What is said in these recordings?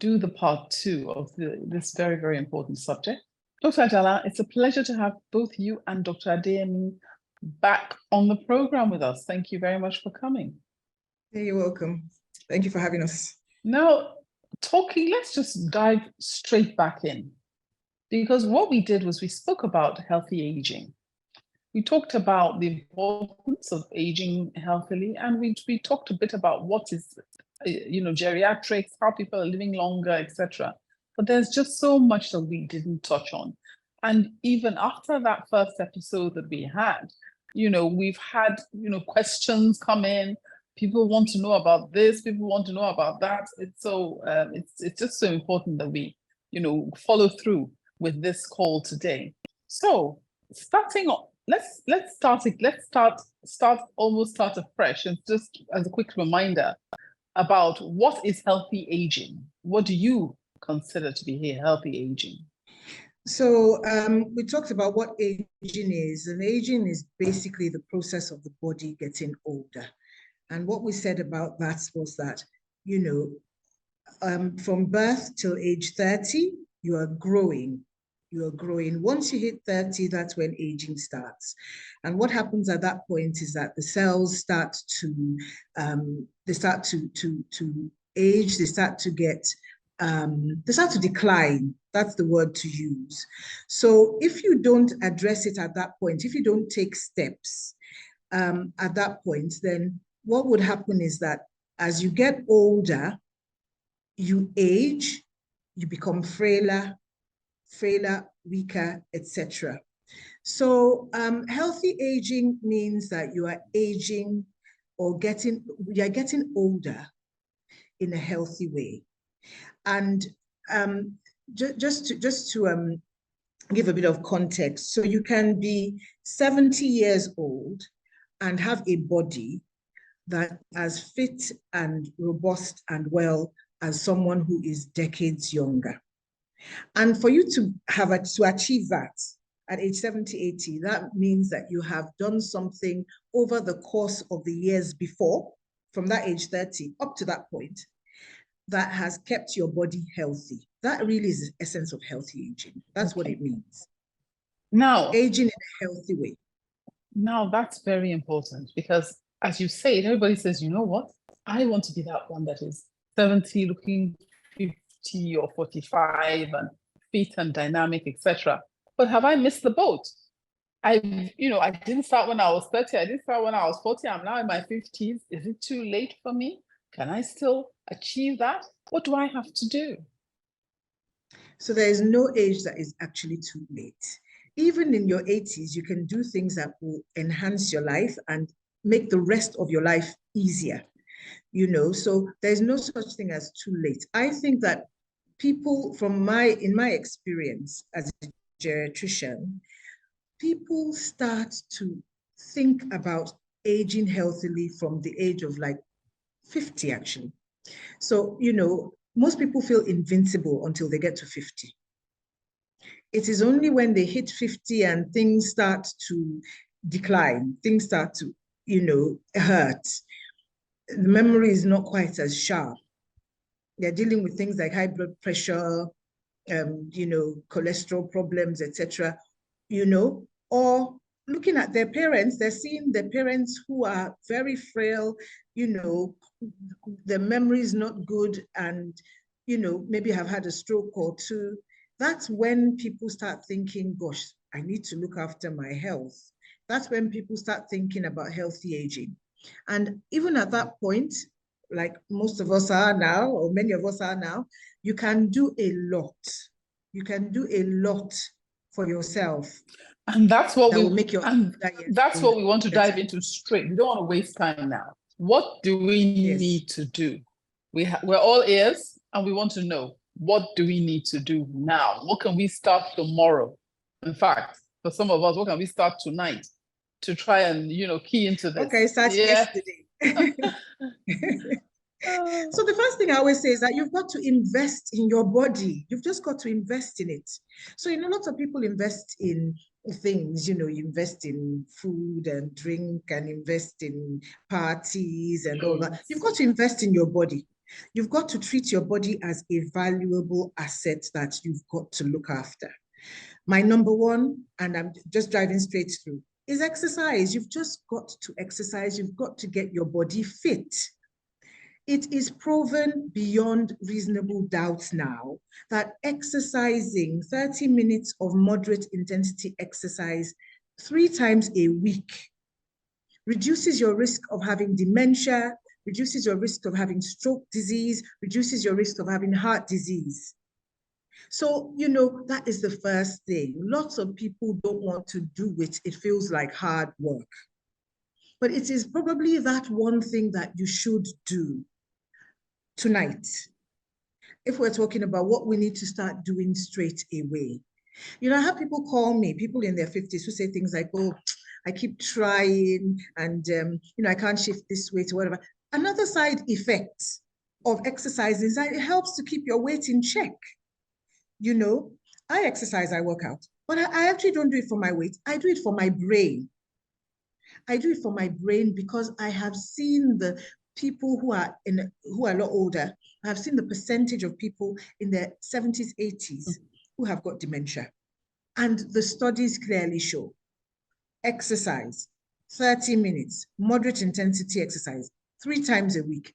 do the part two of this very, very important subject. Dr. Ajala, it's a pleasure to have both you and Dr. Adeyemi back on the program with us. Thank you very much for coming. You're welcome. Thank you for having us. Now, let's just dive straight back in, because what we did was we spoke about healthy aging. We talked about the importance of aging healthily, and we talked a bit about what is, geriatrics, how people are living longer, etc. But there's just so much that we didn't touch on. And even after that first episode that we had, we've had, questions come in. People want to know about this. People want to know about that. It's so it's just so important that we, follow through with this call today. So starting off, let's start afresh, and just as a quick reminder about what is healthy aging. What do you consider to be healthy aging? So we talked about what aging is, and aging is basically the process of the body getting older. And what we said about that was that, from birth till age 30, you are growing. Once you hit 30, that's when aging starts. And what happens at that point is that the cells start to age, they start to decline. That's the word to use. So if you don't address it at that point, if you don't take steps at that point, then what would happen is that as you get older, you age, you become frailer, weaker, etc. So healthy aging means that you are aging or you're getting older in a healthy way. And just to give a bit of context, so you can be 70 years old and have a body that as fit and robust and well as someone who is decades younger. And for you to achieve that at age 70, 80, that means that you have done something over the course of the years before, from that age 30 up to that point, that has kept your body healthy. That really is the essence of healthy aging. That's what it means. Now, aging in a healthy way. Now, that's very important, because as you say, everybody says, you know what? I want to be that one that is 70 looking 50 or 45 and fit and dynamic, etc. But have I missed the boat? I didn't start when I was 30. I didn't start when I was 40. I'm now in my 50s. Is it too late for me? Can I still achieve that? What do I have to do? So there is no age that is actually too late. Even in your 80s, you can do things that will enhance your life and make the rest of your life easier. So there's no such thing as too late. I think that people in my experience as a geriatrician, people start to think about aging healthily from the age of like 50, actually. So, most people feel invincible until they get to 50. It is only when they hit 50 and things start to decline, things start to, hurt. The memory is not quite as sharp. They're dealing with things like high blood pressure, cholesterol problems, etc., or looking at their parents, they're seeing their parents who are very frail, their memory is not good, and, maybe have had a stroke or two. That's when people start thinking, gosh, I need to look after my health. That's when people start thinking about healthy aging. And even at that point, like most of us are now, or many of us are now, you can do a lot. You can do a lot for yourself. And that's what will make your that's what we want to dive into straight. We don't want to waste time now. What do we need to do? We're all ears, and we want to know, what do we need to do now? What can we start tomorrow? In fact, for some of us, what can we start tonight to try and, key into this? Okay, start yesterday. So the first thing I always say is that you've got to invest in your body. You've just got to invest in it. So, lots of people invest in things, you invest in food and drink and invest in parties and all that. You've got to invest in your body. You've got to treat your body as a valuable asset that you've got to look after. My number one, and I'm just driving straight through, is exercise. You've just got to exercise. You've got to get your body fit. It is proven beyond reasonable doubt now that exercising 30 minutes of moderate intensity exercise 3 times a week reduces your risk of having dementia, reduces your risk of having stroke disease, reduces your risk of having heart disease. So, you know, that is the first thing. Lots of people don't want to do it. It feels like hard work. But it is probably that one thing that you should do tonight. If we're talking about what we need to start doing straight away. You know, I have people call me, people in their 50s who say things like, oh, I keep trying and, you know, I can't shift this weight or whatever. Another side effect of exercise is that it helps to keep your weight in check. You know, I exercise, I work out, but I actually don't do it for my weight. I do it for my brain. I do it for my brain because I have seen the people who are a lot older. I have seen the percentage of people in their 70s, 80s who have got dementia. And the studies clearly show exercise, 30 minutes, moderate intensity exercise, 3 times a week,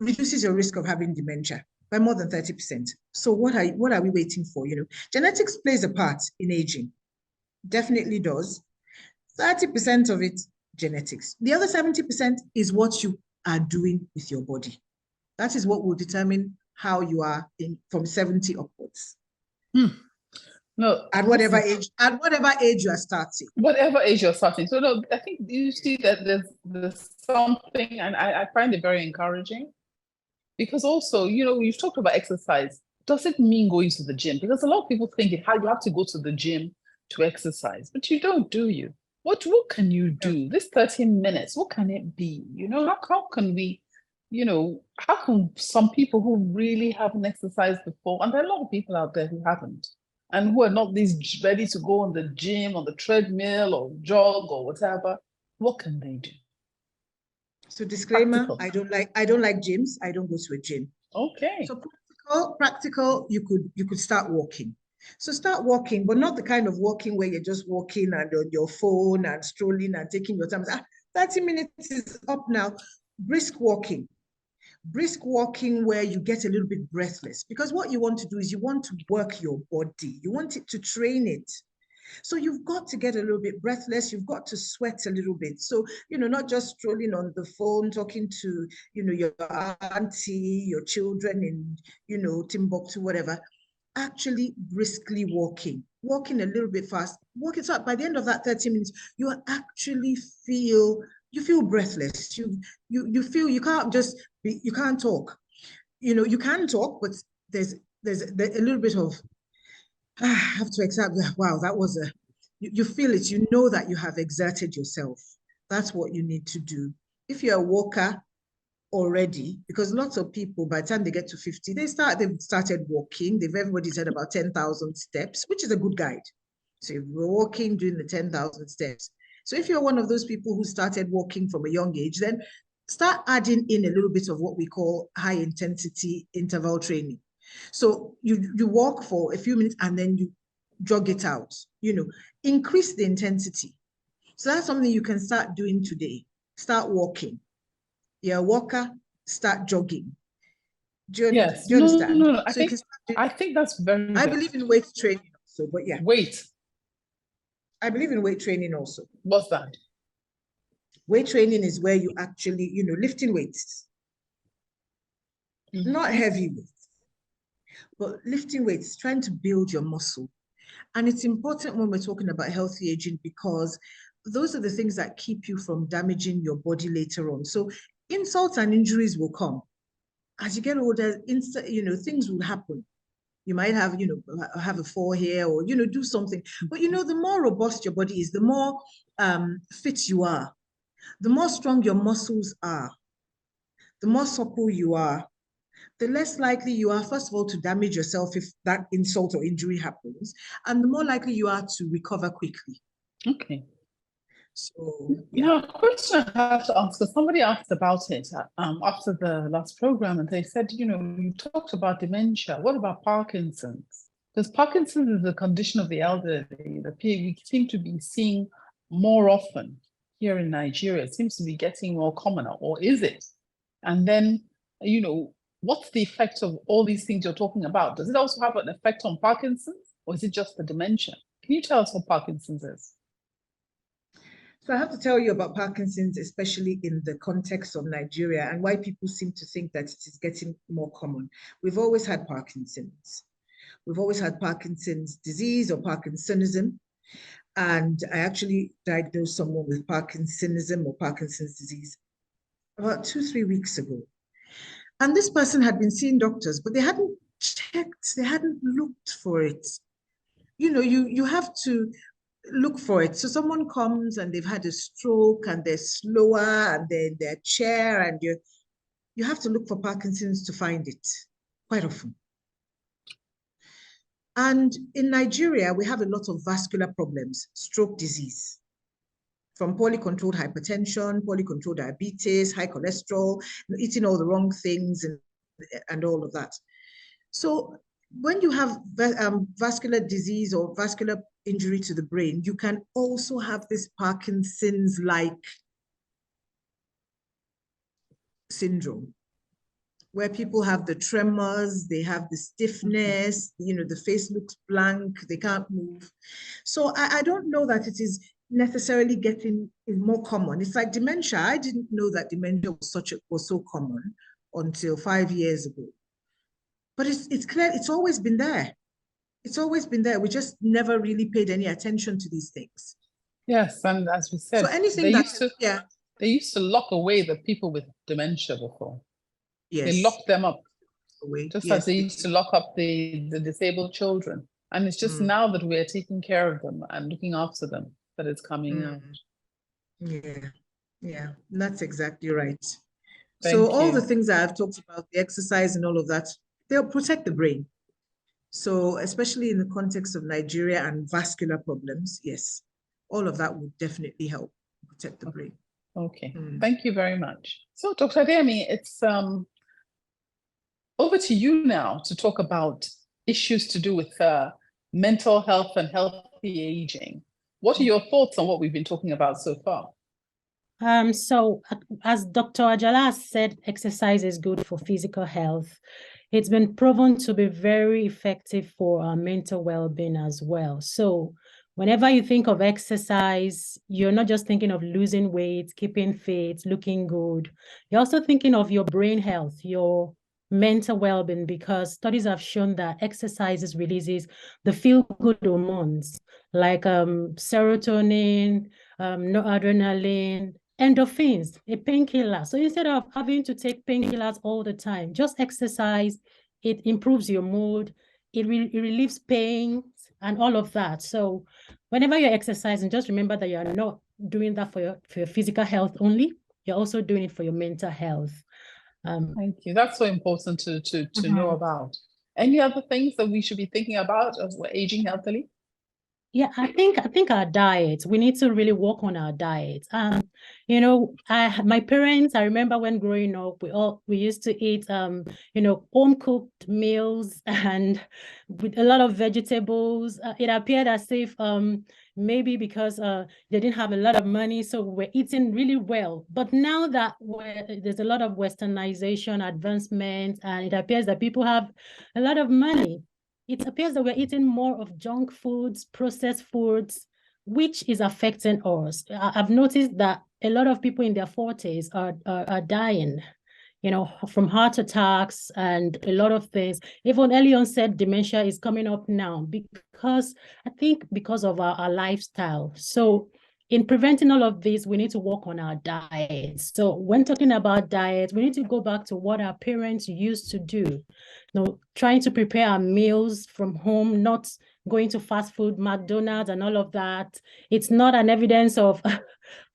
reduces your risk of having dementia by more than 30%. So what are we waiting for? You know, genetics plays a part in aging, definitely does. 30% of it, genetics. The other 70% is what you are doing with your body. That is what will determine how you are from 70 upwards. No, at whatever age you are starting. Whatever age you're starting. So no, I think you see that there's something, and I find it very encouraging. Because also, you know, you've talked about exercise. Does it mean going to the gym? Because a lot of people think you have to go to the gym to exercise, but you don't, do you? What can you do? This 30 minutes, what can it be? You know, how can we, you know, how can some people who really haven't exercised before, and there are a lot of people out there who haven't, and who are not these ready to go on the gym, on the treadmill or jog or whatever, what can they do? So disclaimer, I don't like gyms. I don't go to a gym. Okay. So practical, you could start walking. So start walking, but not the kind of walking where you're just walking and on your phone and strolling and taking your time. 30 minutes is up now. Brisk walking where you get a little bit breathless, because what you want to do is you want to work your body. You want it to train it. So you've got to get a little bit breathless. You've got to sweat a little bit. So, you know, not just strolling on the phone, talking to, you know, your auntie, your children in, you know, Timbuktu, whatever. Actually briskly walking a little bit fast. Walking, so by the end of that 30 minutes, you actually feel breathless. You feel you can't just be, you can't talk. You know, you can talk, but there's a little bit of, I have to accept that, wow, that was you feel it, you know that you have exerted yourself. That's what you need to do. If you're a walker already, because lots of people, by the time they get to 50, they've started walking. Everybody's had about 10,000 steps, which is a good guide. So if we're walking, doing the 10,000 steps. So if you're one of those people who started walking from a young age, then start adding in a little bit of what we call high intensity interval training. So you walk for a few minutes and then you jog it out, you know, increase the intensity. So that's something you can start doing today. Start walking. You're a walker, start jogging. Do you understand? No. So I think that's very I believe in weight training also, but yeah. I believe in weight training also. What's that? Weight training is where you actually, you know, lifting weights. Not heavy weights, but lifting weights, trying to build your muscle. And it's important when we're talking about healthy aging, because those are the things that keep you from damaging your body later on. So insults and injuries will come. As you get older, you know, things will happen. You might have, you know, have a fall here or, you know, do something. But, you know, the more robust your body is, the more fit you are, the more strong your muscles are, the more supple you are, the less likely you are, first of all, to damage yourself if that insult or injury happens, and the more likely you are to recover quickly. Okay. So, yeah. Now, a question I have to ask, because somebody asked about it after the last program, and they said, you talked about dementia. What about Parkinson's? Because Parkinson's is a condition of the elderly that we seem to be seeing more often here in Nigeria. It seems to be getting more common, or is it? And then, what's the effect of all these things you're talking about? Does it also have an effect on Parkinson's, or is it just the dementia? Can you tell us what Parkinson's is? So I have to tell you about Parkinson's, especially in the context of Nigeria, and why people seem to think that it is getting more common. We've always had Parkinson's. We've always had Parkinson's disease or Parkinsonism. And I actually diagnosed someone with Parkinsonism or Parkinson's disease about 2-3 weeks ago. And this person had been seeing doctors, but they hadn't checked, they hadn't looked for it. You have to look for it. So someone comes and they've had a stroke and they're slower and they're in their chair, and you have to look for Parkinson's to find it quite often. And in Nigeria, we have a lot of vascular problems, stroke disease, from poorly controlled hypertension, poorly controlled diabetes, high cholesterol, eating all the wrong things and all of that. So when you have vascular disease or vascular injury to the brain, you can also have this Parkinson's-like syndrome, where people have the tremors, they have the stiffness, the face looks blank, they can't move. So I don't know that it is necessarily getting more common. It's like dementia. I didn't know that dementia was so common until 5 years ago. But it's clear, it's always been there. It's always been there. We just never really paid any attention to these things. Yes, and as we said, so anything they used to lock away the people with dementia before. Yes. They locked them up, just yes, as they used to lock up the disabled children. And it's just now that we're taking care of them and looking after them that it's coming out. Yeah, that's exactly right. Thank so all you. the things that I've talked about, the exercise and all of that, they'll protect the brain. So especially in the context of Nigeria and vascular problems, yes, all of that would definitely help protect the brain. Okay, thank you very much. So Dr. Adeyemi, it's over to you now to talk about issues to do with mental health and healthy aging. What are your thoughts on what we've been talking about so far? So as Dr. Ajala said, exercise is good for physical health. It's been proven to be very effective for our mental well-being as well. So whenever you think of exercise, you're not just thinking of losing weight, keeping fit, looking good. You're also thinking of your brain health, your mental well-being, because studies have shown that exercises releases the feel-good hormones like serotonin, noradrenaline, endorphins, a painkiller. So instead of having to take painkillers all the time, just exercise. It improves your mood. It relieves pain and all of that. So whenever you're exercising, just remember that you're not doing that for your physical health only. You're also doing it for your mental health. Thank you. That's so important to know about. Any other things that we should be thinking about as we're aging healthily? Yeah, I think our diet, we need to really work on our diet. My parents, I remember when growing up, we used to eat home cooked meals and with a lot of vegetables. It appeared as if maybe because they didn't have a lot of money, so we're eating really well. But now that there's a lot of westernization, advancement, and it appears that people have a lot of money, it appears that we're eating more of junk foods, processed foods, which is affecting us. I've noticed that a lot of people in their 40s are dying, from heart attacks and a lot of things. Even early onset dementia is coming up now because of our lifestyle. So in preventing all of this, we need to work on our diet. So when talking about diet, we need to go back to what our parents used to do. Trying to prepare our meals from home, not going to fast food, McDonald's and all of that. It's not an evidence of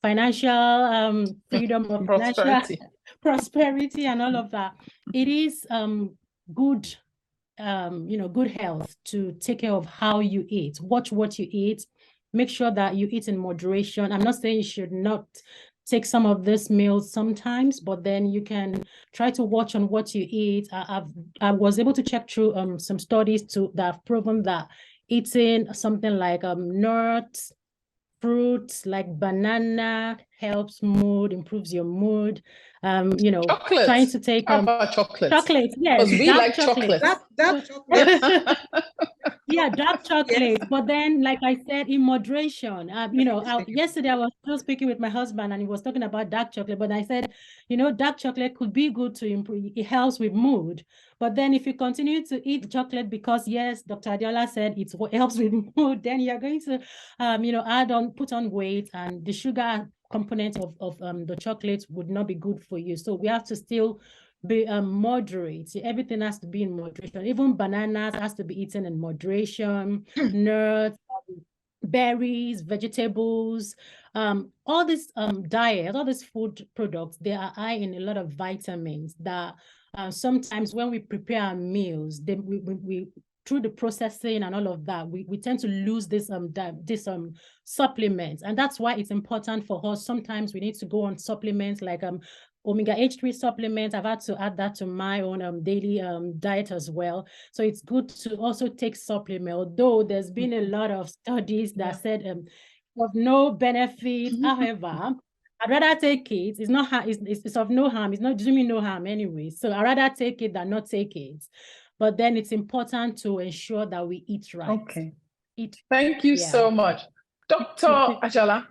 financial freedom or prosperity and all of that. It is good, good health to take care of how you eat. Watch what you eat. make sure that you eat in moderation. I'm not saying you should not take some of these meals sometimes, but then you can try to watch on what you eat. I was able to check through some studies that have proven that eating something like nuts, fruits like banana helps mood, improves your mood. Chocolate. Trying to take How about chocolate? chocolate, yes, Because we like chocolate. Dark chocolate. Yeah, dark chocolate. But then, like I said, in moderation. Yesterday I was still speaking with my husband, and he was talking about dark chocolate. But I said, dark chocolate could be good to improve. It helps with mood. But then, if you continue to eat chocolate because, yes, Dr. Adeola said it helps with mood, then you're going to, put on weight, and the sugar component of the chocolate would not be good for you. So we have to still be moderate. Everything has to be in moderation. Even bananas has to be eaten in moderation. Nuts, berries, vegetables, all this diet, all these food products, they are high in a lot of vitamins that sometimes when we prepare our meals, then we through the processing and all of that, we tend to lose this supplements. And that's why it's important for us. Sometimes we need to go on supplements like omega-3 supplements. I've had to add that to my own daily diet as well. So it's good to also take supplement, although there's been a lot of studies that said of no benefit. However, I'd rather take it. It's of no harm. It's not doing me no harm anyway. So I'd rather take it than not take it. But then it's important to ensure that we eat right. Okay. Thank you so much. Dr. Ajala,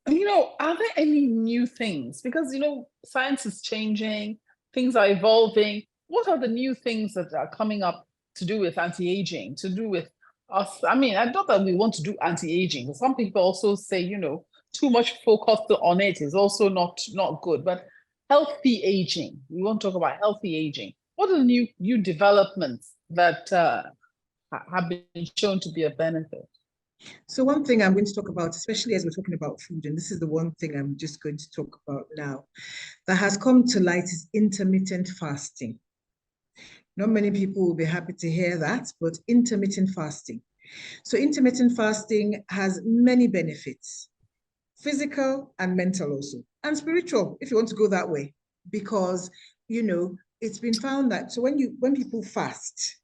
are there any new things? Because, science is changing, things are evolving. What are the new things that are coming up to do with anti-aging, to do with us? I mean, I not that we want to do anti-aging. Some people also say, too much focus on it is also not good. But healthy aging, we want to talk about healthy aging. What are the new developments that have been shown to be a benefit? So one thing I'm going to talk about, especially as we're talking about food, and this is the one thing I'm just going to talk about now, that has come to light is intermittent fasting. Not many people will be happy to hear that, but intermittent fasting. So intermittent fasting has many benefits, physical and mental also, and spiritual, if you want to go that way, because, it's been found that when people fast,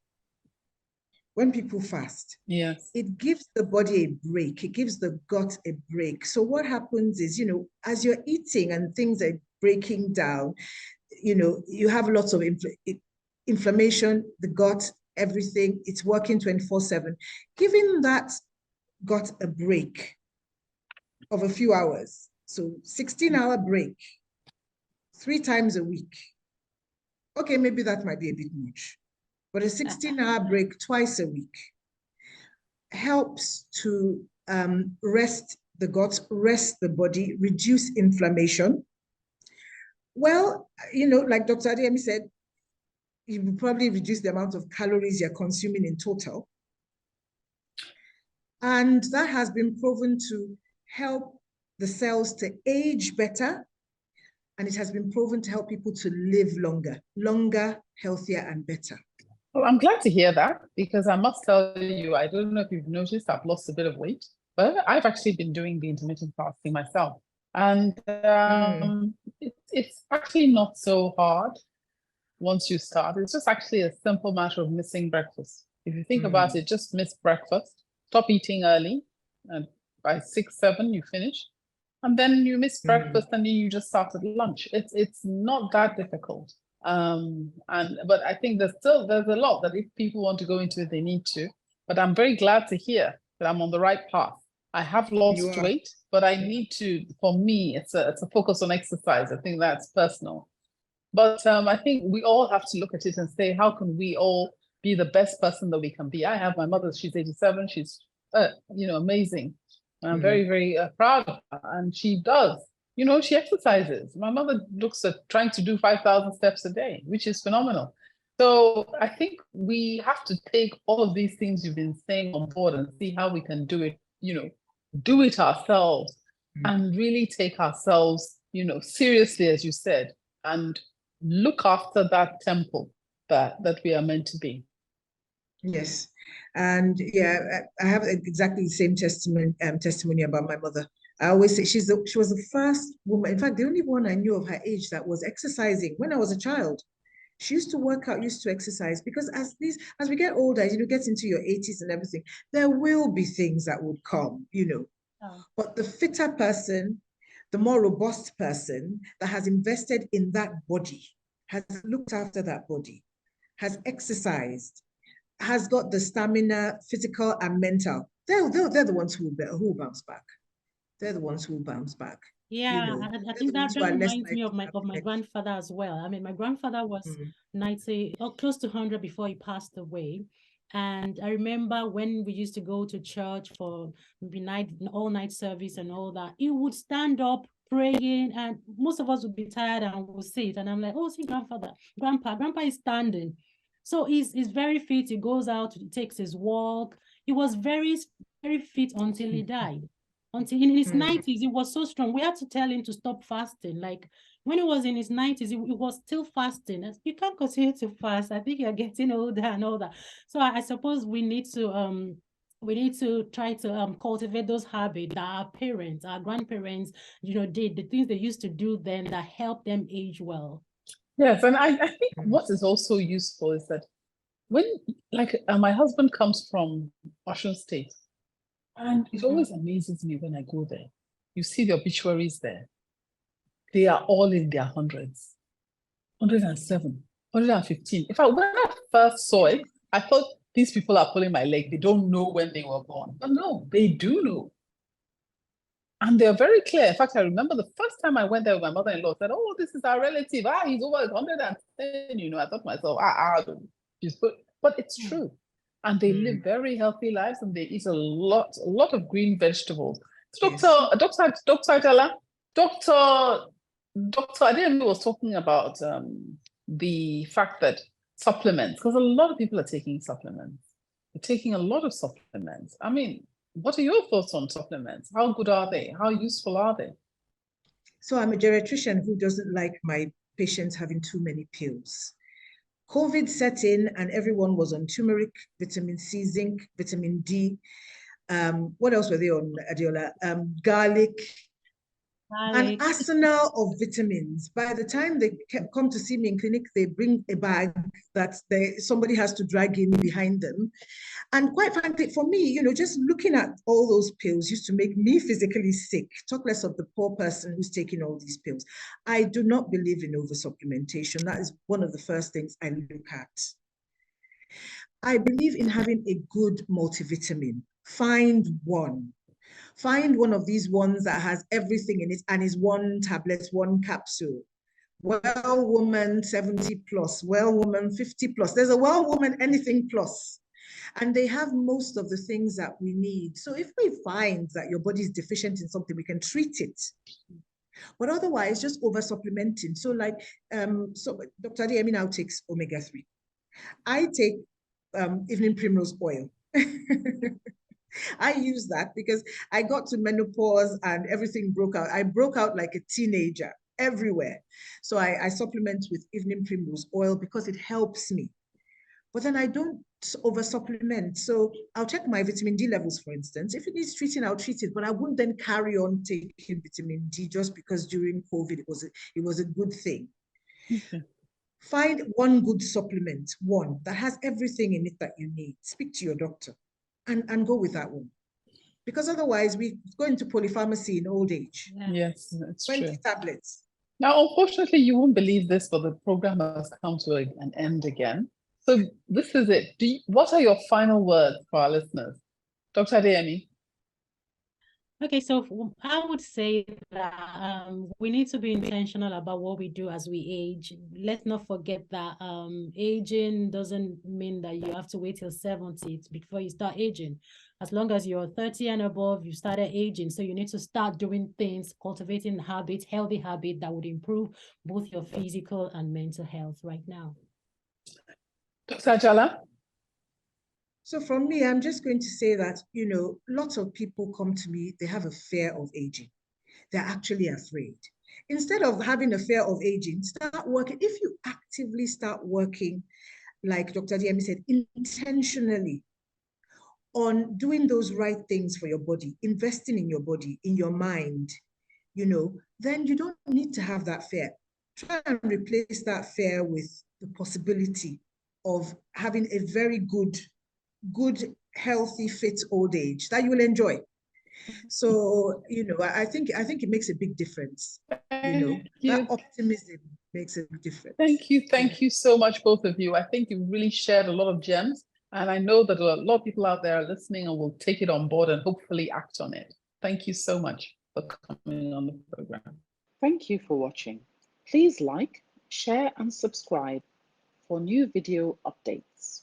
yes, it gives the body a break. It gives the gut a break. So what happens is, as you're eating and things are breaking down, you have lots of inflammation, the gut, everything, it's working 24/7. Giving that gut a break of a few hours. So 16-hour break, 3 times a week. Okay, maybe that might be a bit much, but a 16-hour break twice a week helps to rest the gut, rest the body, reduce inflammation. Well, like Dr. Adeyemi said, you will probably reduce the amount of calories you're consuming in total. And that has been proven to help the cells to age better. And it has been proven to help people to live longer, healthier, and better. Well, I'm glad to hear that, because I must tell you, I don't know if you've noticed, I've lost a bit of weight, but I've actually been doing the intermittent fasting myself. And it's actually not so hard once you start. It's just actually a simple matter of missing breakfast. If you think about it, just miss breakfast, stop eating early, and by 6, 7, you finish. And then you miss breakfast, and then you just start at lunch. It's not that difficult. But I think there's a lot that if people want to go into it, they need to. But I'm very glad to hear that I'm on the right path. I have lost weight, but I need to. For me, it's a focus on exercise. I think that's personal. But I think we all have to look at it and say, how can we all be the best person that we can be? I have my mother; she's 87. She's amazing. I'm very, very proud of her, and she does. She exercises. My mother looks at trying to do 5,000 steps a day, which is phenomenal. So I think we have to take all of these things you've been saying on board and see how we can do it, do it ourselves and really take ourselves, seriously, as you said, and look after that temple that we are meant to be. Yes. And yeah, I have exactly the same testimony about my mother. I always say she was the first woman, in fact, the only one I knew of her age that was exercising when I was a child. She used to work out, used to exercise, because as we get older, get into your 80s and everything, there will be things that would come, Oh. But the fitter person, the more robust person that has invested in that body, has looked after that body, has exercised, has got the stamina, physical and mental, they're the ones who will bounce back. They're the ones who will bounce back. Yeah, I think that reminds me of my grandfather as well. I mean, my grandfather was 90 or close to 100 before he passed away. And I remember when we used to go to church for all night service and all that, he would stand up praying, and most of us would be tired and would sit. And I'm like, oh, see, grandpa is standing. So he's very fit. He goes out, he takes his walk. He was very, very fit until he died. Until in his 90s, he was so strong. We had to tell him to stop fasting. Like when he was in his 90s, he was still fasting. You can't continue to fast. I think you're getting older and all that. So I suppose we need to try to cultivate those habits that our parents, our grandparents, did, the things they used to do then that help them age well. Yes, and I think what is also useful is that when, my husband comes from Washington State, and it always amazes me when I go there. You see the obituaries there. They are all in their hundreds, 107, 115. In fact, when I first saw it, I thought these people are pulling my leg. They don't know when they were born. But no, they do know. And they're very clear. In fact, I remember the first time I went there with my mother-in-law, said, oh, this is our relative. He's over 110. I thought to myself, but it's true. And they live very healthy lives, and they eat a lot of green vegetables. Yes. Dr. Ajala, Dr. Adeyemi was talking about the fact that supplements, because a lot of people are taking supplements. They're taking a lot of supplements. I mean, what are your thoughts on supplements? How good are they? How useful are they? So I'm a geriatrician who doesn't like my patients having too many pills. COVID set in and everyone was on turmeric, vitamin C, zinc, vitamin D. What else were they on, Adeola? Garlic. An arsenal of vitamins. By the time they come to see me in clinic, they bring a bag that somebody has to drag in behind them. And quite frankly, for me, just looking at all those pills used to make me physically sick. Talk less of the poor person who's taking all these pills. I do not believe in oversupplementation. That is one of the first things I look at. I believe in having a good multivitamin. Find one of these ones that has everything in it and is one tablet, one capsule. Well woman 70 plus, well woman 50 plus. There's a well woman anything plus. And they have most of the things that we need. So if we find that your body is deficient in something, we can treat it. But otherwise, just over supplementing. So Dr. Adeyemi now takes omega-3. I take evening primrose oil. I use that because I got to menopause and everything broke out. I broke out like a teenager everywhere. So I supplement with evening primrose oil because it helps me. But then I don't over supplement. So I'll check my vitamin D levels, for instance. If it needs treating, I'll treat it, but I wouldn't then carry on taking vitamin D just because during COVID it was a good thing. Okay. Find one good supplement, one that has everything in it that you need. Speak to your doctor and go with that one. Because otherwise we go into polypharmacy in old age. Yes, that's 20 true. Tablets. Now, unfortunately, you won't believe this, but the program has come to an end again. So this is it. What are your final words for our listeners? Dr. Adeyemi? Okay, so I would say that we need to be intentional about what we do as we age. Let's not forget that aging doesn't mean that you have to wait till 70 before you start aging. As long as you're 30 and above, you started aging. So you need to start doing things, cultivating habits, healthy habits that would improve both your physical and mental health right now. Dr. Ajala? So from me, I'm just going to say that, lots of people come to me, they have a fear of aging. They're actually afraid. Instead of having a fear of aging, start working. If you actively start working like Dr. Adeyemi said, intentionally on doing those right things for your body, investing in your body, in your mind, then you don't need to have that fear. Try and replace that fear with the possibility of having a very good, healthy, fit old age that you will enjoy. So, I think it makes a big difference. That optimism makes a big difference. Thank you so much, both of you. I think you really shared a lot of gems, and I know that a lot of people out there are listening and will take it on board and hopefully act on it. Thank you so much for coming on the program. Thank you for watching. Please like, share, and subscribe for new video updates.